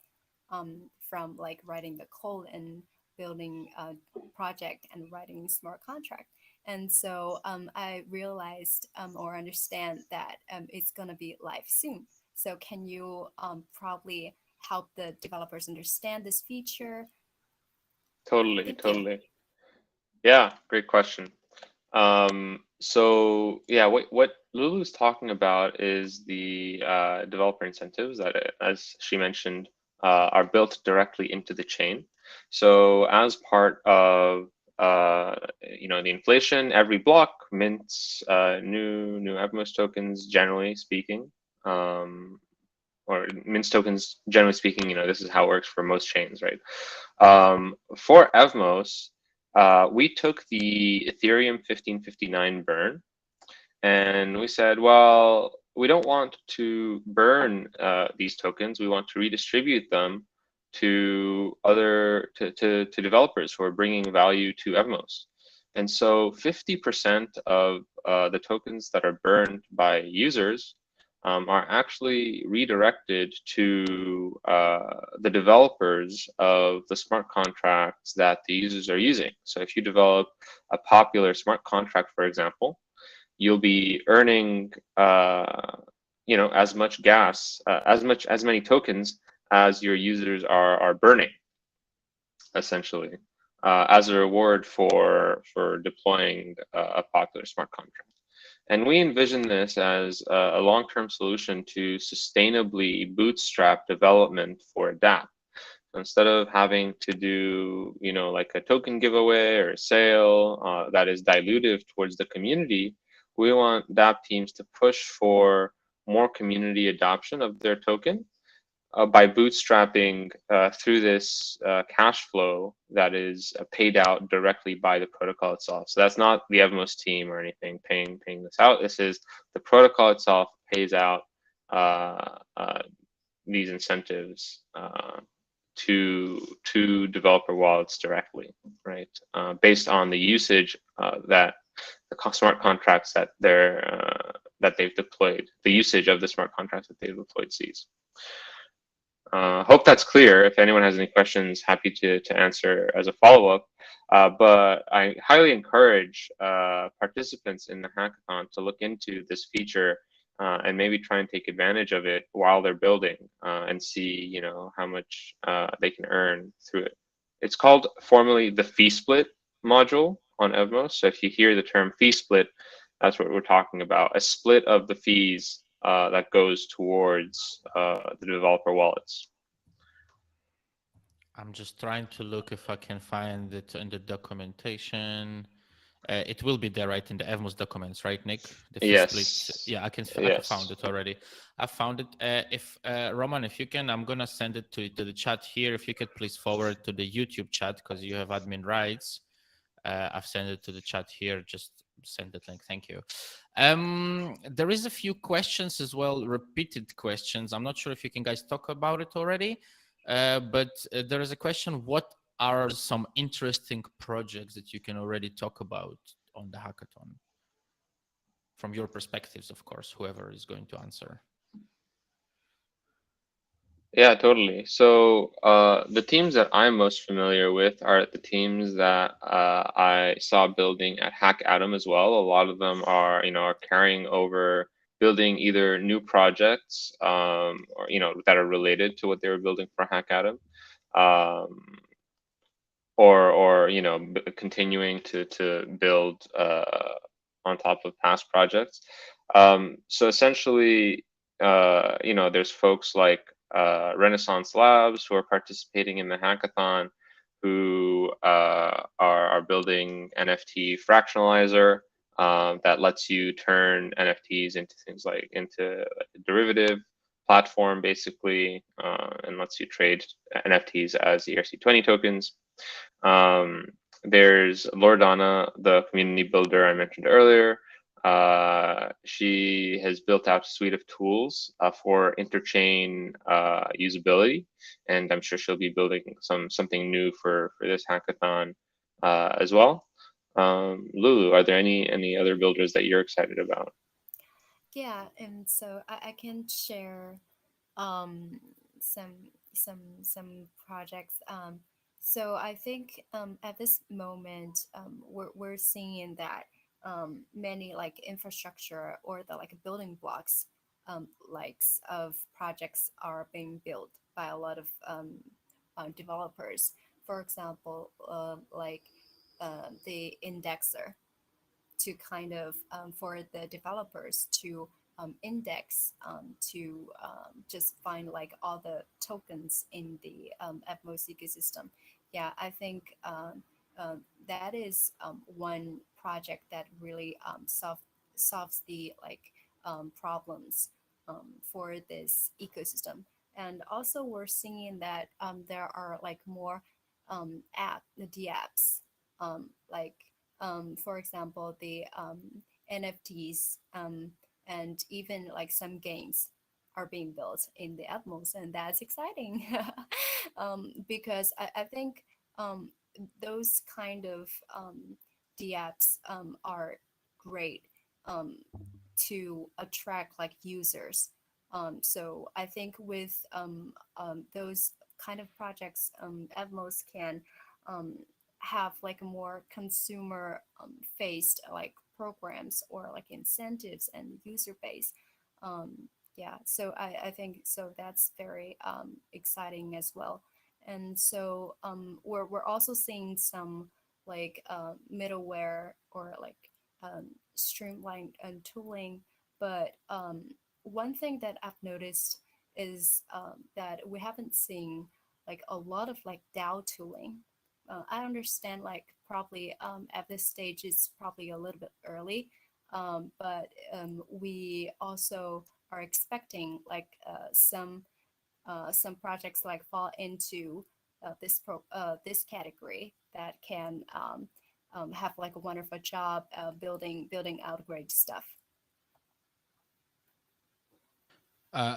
[SPEAKER 2] from like writing the code and building a project and writing smart contract. And so I realized or understand that it's gonna be live soon. So can you probably help the developers understand this feature?
[SPEAKER 4] Totally,
[SPEAKER 2] Thank you.
[SPEAKER 4] totally. Yeah, great question. So yeah, what Lulu's talking about is the developer incentives that, as she mentioned, are built directly into the chain. So as part of the inflation, every block mints new Evmos tokens, generally speaking. Or mints tokens, generally speaking, this is how it works for most chains, right? For Evmos, we took the Ethereum 1559 burn, and we said, well, we don't want to burn these tokens. We want to redistribute them to developers who are bringing value to Evmos. And so 50% of the tokens that are burned by users are actually redirected to the developers of the smart contracts that the users are using. So if you develop a popular smart contract, for example, you'll be earning as much gas, as many tokens as your users are burning, essentially, as a reward for deploying a popular smart contract. And we envision this as a long-term solution to sustainably bootstrap development for dApp. Instead of having to do, like a token giveaway or a sale that is dilutive towards the community, we want dApp teams to push for more community adoption of their token by bootstrapping through this cash flow that is paid out directly by the protocol itself. So that's not the Evmos team or anything paying this out. This is the protocol itself pays out these incentives to developer wallets directly, right? Based on the usage that the smart contracts that they've deployed, the usage of the smart contracts that they've deployed sees. Hope that's clear. If anyone has any questions, happy to answer as a follow-up. But I highly encourage participants in the hackathon to look into this feature and maybe try and take advantage of it while they're building and see, how much they can earn through it. It's called formally the fee split module on Evmos. So if you hear the term fee split, that's what we're talking about, a split of the fees that goes towards the developer wallets.
[SPEAKER 1] I'm just trying to look if I can find it in the documentation. It will be there, right, in the Evmos documents, right, Nick? The fee split.
[SPEAKER 4] Yes.
[SPEAKER 1] Yeah, I can
[SPEAKER 4] Yes.
[SPEAKER 1] found it already. I found it. If Roman, if you can, I'm gonna send it to the chat here. If you could please forward to the YouTube chat because you have admin rights. I've sent it to the chat here. Just send that link. Thank you. There is a few questions as well, repeated questions. I'm not sure if you can guys talk about it already, but there is a question: what are some interesting projects that you can already talk about on the hackathon? From your perspectives, of course, whoever is going to answer.
[SPEAKER 4] Yeah, totally. So the teams that I'm most familiar with are the teams that I saw building at Hack Atom as well. A lot of them are, are carrying over building either new projects or, that are related to what they were building for Hack Atom. or continuing to build on top of past projects. So essentially, there's folks like Renaissance Labs who are participating in the hackathon, who are building NFT fractionalizer that lets you turn NFTs into things into a derivative platform, basically, and lets you trade NFTs as ERC20 tokens. There's Loredana, the community builder I mentioned earlier. She has built out a suite of tools for interchain usability, and I'm sure she'll be building something new for this hackathon as well. Lulu, are there any other builders that you're excited about?
[SPEAKER 2] Yeah, and so I can share um, some projects. So I think at this moment we're seeing that many like infrastructure or the like building blocks likes of projects are being built by a lot of developers. For example, the indexer to kind of for the developers to index to just find like all the tokens in the Evmos ecosystem. Yeah, I think that is one project that really solves the like problems for this ecosystem. And also we're seeing that there are like more the apps like for example, the NFTs and even like some games are being built in the Atmos, and that's exciting because I think those kind of apps are great um, to attract like users. So I think with those kind of projects, Atmos can um, have like more consumer faced like programs or like incentives and user base. Yeah, so I think so that's very exciting as well. And so we're also seeing some like middleware or like streamlined tooling. But one thing that I've noticed is that we haven't seen like a lot of like DAO tooling. I understand like probably at this stage it's probably a little bit early, but we also are expecting like some projects like fall into this category that can have like a wonderful job building out great stuff.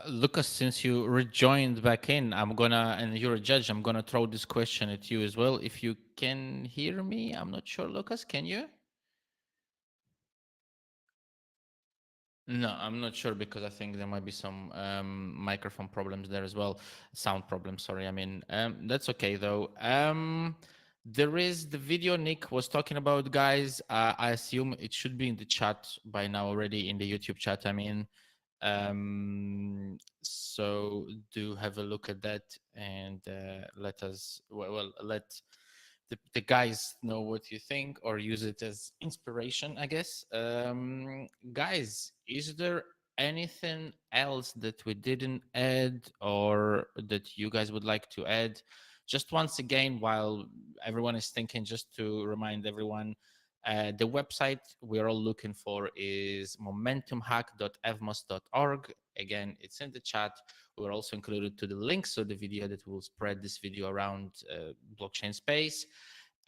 [SPEAKER 1] Lucas, since you rejoined back in, and you're a judge, I'm gonna throw this question at you as well. If you can hear me, I'm not sure, Lucas, can you? No, I'm not sure because I think there might be some microphone problems there as well. Sound problems, sorry. I mean, that's okay though. There is the video Nick was talking about, guys. I assume it should be in the chat by now already, in the YouTube chat. I mean, so do have a look at that and let us, let the guys know what you think or use it as inspiration, I guess. Guys, is there anything else that we didn't add or that you guys would like to add? Just once again, while everyone is thinking, just to remind everyone, the website we're all looking for is momentumhack.evmos.org. Again, it's in the chat. We're also included to the links of the video that will spread this video around blockchain space.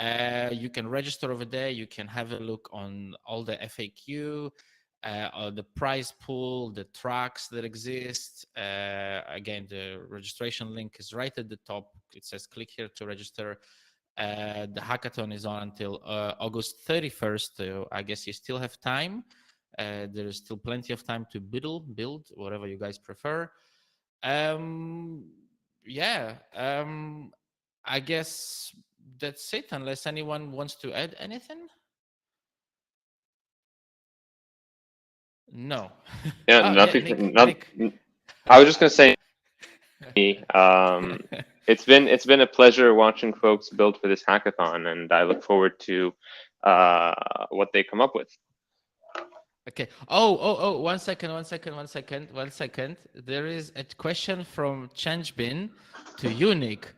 [SPEAKER 1] You can register over there. You can have a look on all the FAQ, the prize pool, the tracks that exist. Again, the registration link is right at the top. It says click here to register. The hackathon is on until August 31st. So I guess you still have time. There is still plenty of time to build, whatever you guys prefer. Yeah, I guess that's it, unless anyone wants to add anything. No.
[SPEAKER 4] Yeah,
[SPEAKER 1] Oh, yeah,
[SPEAKER 4] nothing.
[SPEAKER 1] Nick.
[SPEAKER 4] I was just gonna say It's been a pleasure watching folks build for this hackathon, and I look forward to what they come up with.
[SPEAKER 1] Okay. Oh, 1 second, 1 second, 1 second, 1 second. There is a question from Changbin to Unique.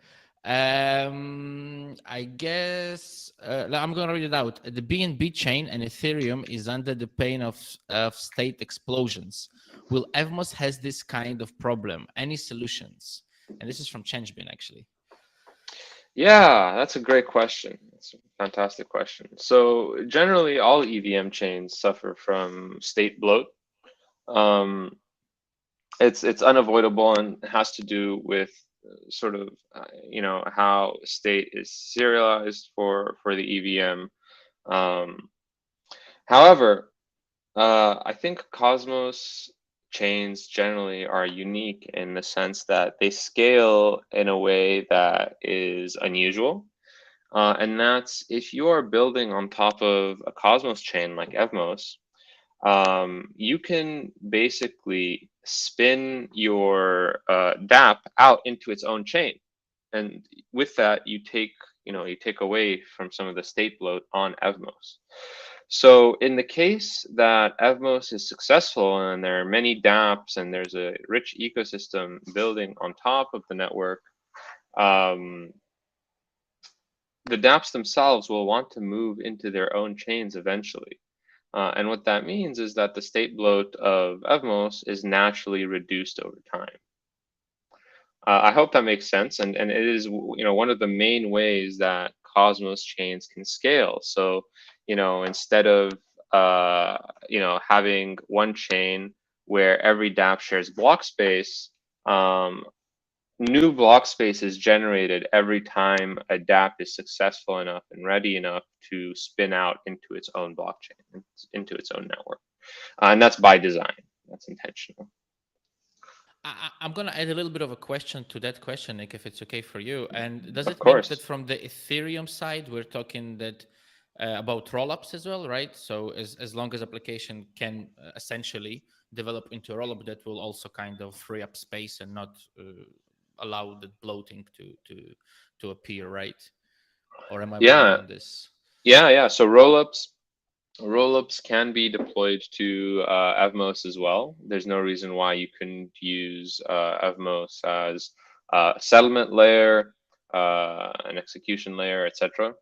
[SPEAKER 1] I guess I'm going to read it out. The BNB chain and Ethereum is under the pain of state explosions. Will Evmos has this kind of problem? Any solutions? And this is from Changbin, actually.
[SPEAKER 4] Yeah, that's a great question. It's a fantastic question. So generally, all EVM chains suffer from state bloat. Um, it's unavoidable and has to do with sort of how state is serialized for the EVM. However, I think Cosmos chains generally are unique in the sense that they scale in a way that is unusual. And that's if you are building on top of a Cosmos chain like Evmos, you can basically spin your dApp out into its own chain. And with that, you take away from some of the state bloat on Evmos. So in the case that Evmos is successful and there are many dApps and there's a rich ecosystem building on top of the network, um, the dApps themselves will want to move into their own chains eventually. And what that means is that the state bloat of Evmos is naturally reduced over time. I hope that makes sense, and it is one of the main ways that Cosmos chains can scale. So instead of having one chain where every dApp shares block space, new block space is generated every time a dApp is successful enough and ready enough to spin out into its own blockchain, into its own network. And that's by design. That's intentional.
[SPEAKER 1] I'm going to add a little bit of a question to that question, Nick, if it's okay for you. And does
[SPEAKER 4] Of
[SPEAKER 1] it mean
[SPEAKER 4] course.
[SPEAKER 1] that from the Ethereum side, we're talking that about rollups as well, right? So as long as application can essentially develop into a rollup, that will also kind of free up space and not allow the bloating to appear, right? Or am I wrong on this?
[SPEAKER 4] Yeah. So rollups can be deployed to Evmos as well. There's no reason why you couldn't use Evmos as a settlement layer, an execution layer, etc.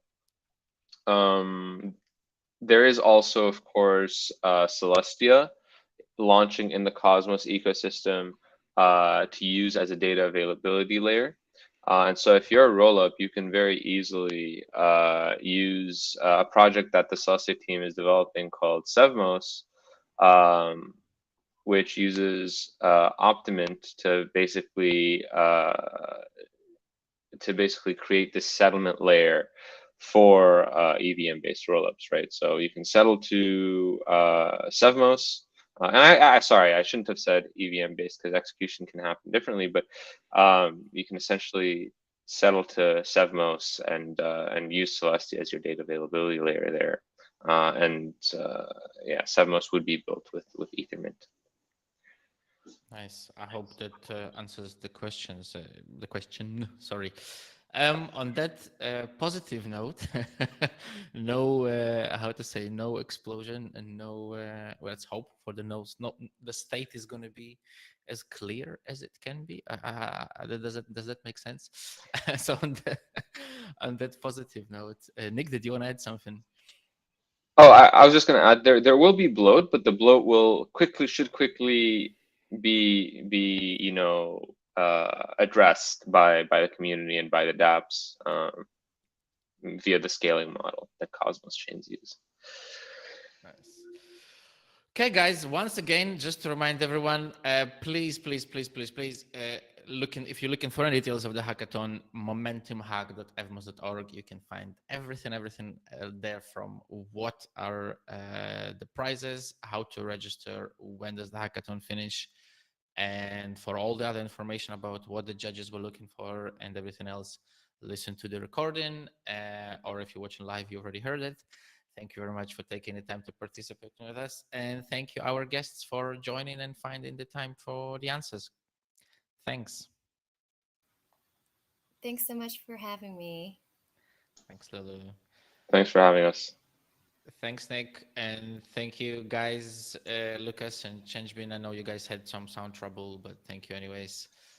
[SPEAKER 4] There is also, of course, Celestia launching in the Cosmos ecosystem to use as a data availability layer. And so if you're a rollup, you can very easily use a project that the Celestia team is developing called Sevmos, which uses Optimint to basically create this settlement layer for EVM-based rollups, right? So you can settle to Sevmos. And I shouldn't have said EVM-based because execution can happen differently, but you can essentially settle to Sevmos and use Celestia as your data availability layer there. Sevmos would be built with Ethermint.
[SPEAKER 1] Nice. I hope that answers the questions. The question, sorry. On that positive note, no, no explosion and no. Let's hope for the nose. No, the state is going to be as clear as it can be. Does that make sense? So on that positive note, Nick, did you want to add something?
[SPEAKER 4] Oh, I was just going to add there will be bloat, but the bloat should quickly be addressed by the community and by the dApps via the scaling model that Cosmos chains use.
[SPEAKER 1] Nice. Okay, guys. Once again, just to remind everyone, please, if you're looking for any details of the hackathon, momentumhack.evmos.org, you can find everything there, from what are the prizes, how to register, when does the hackathon finish, and for all the other information about what the judges were looking for and everything else, listen to the recording, or if you're watching live, you already heard it. Thank you very much for taking the time to participate with us, and thank you our guests for joining and finding the time for the answers. Thanks.
[SPEAKER 2] Thanks so much for having me.
[SPEAKER 1] Thanks, Lulu.
[SPEAKER 4] Thanks for having us.
[SPEAKER 1] Thanks, Nick, and thank you, guys, Lucas and Changebin. I know you guys had some sound trouble, but thank you anyways.